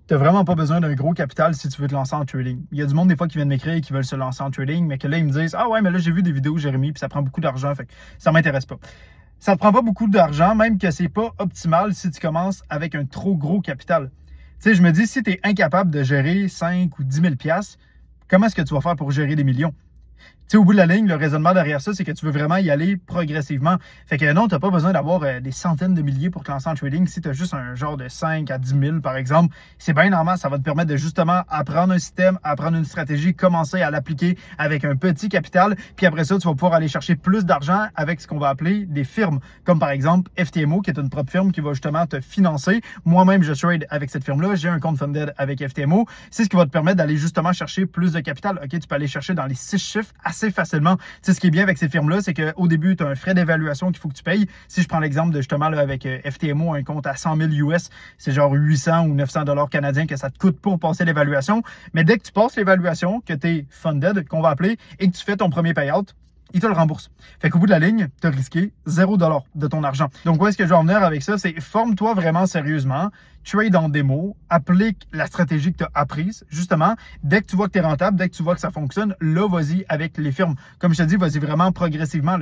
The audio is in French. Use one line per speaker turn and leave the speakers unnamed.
Tu n'as vraiment pas besoin d'un gros capital si tu veux te lancer en trading. Il y a du monde des fois qui viennent m'écrire et qui veulent se lancer en trading, mais que là, ils me disent « Ah ouais, mais là, j'ai vu des vidéos, Jérémy, puis ça prend beaucoup d'argent, fait que ça m'intéresse pas. » Ça ne te prend pas beaucoup d'argent, même que c'est pas optimal si tu commences avec un trop gros capital. Tu sais, je me dis, si tu es incapable de gérer 5 ou 10 000 $, comment est-ce que tu vas faire pour gérer des millions? Tu sais, au bout de la ligne, le raisonnement derrière ça, c'est que tu veux vraiment y aller progressivement. Fait que non, tu n'as pas besoin d'avoir des centaines de milliers pour te lancer en trading. Si tu as juste un genre de 5 à 10 000, par exemple, c'est bien normal. Ça va te permettre de justement apprendre un système, apprendre une stratégie, commencer à l'appliquer avec un petit capital. Puis après ça, tu vas pouvoir aller chercher plus d'argent avec ce qu'on va appeler des firmes. Comme par exemple FTMO, qui est une propre firme qui va justement te financer. Moi-même, je trade avec cette firme-là. J'ai un compte funded avec FTMO. C'est ce qui va te permettre d'aller justement chercher plus de capital. OK, tu peux aller chercher dans les 6 chiffres assez facilement. Tu sais, ce qui est bien avec ces firmes-là, c'est qu'au début, tu as un frais d'évaluation qu'il faut que tu payes. Si je prends l'exemple de justement là, avec FTMO, un compte à 100 000 US, c'est genre 800 ou 900 $ canadiens que ça te coûte pour passer l'évaluation. Mais dès que tu passes l'évaluation, que tu es funded, qu'on va appeler, et que tu fais ton premier payout, il te le rembourse. Fait qu'au bout de la ligne, tu as risqué 0 $ de ton argent. Donc, où est-ce que je veux en venir avec ça? C'est forme-toi vraiment sérieusement, trade en démo, applique la stratégie que tu as apprise. Justement, dès que tu vois que tu es rentable, dès que tu vois que ça fonctionne, là, vas-y avec les firmes. Comme je te dis, vas-y vraiment progressivement. Là.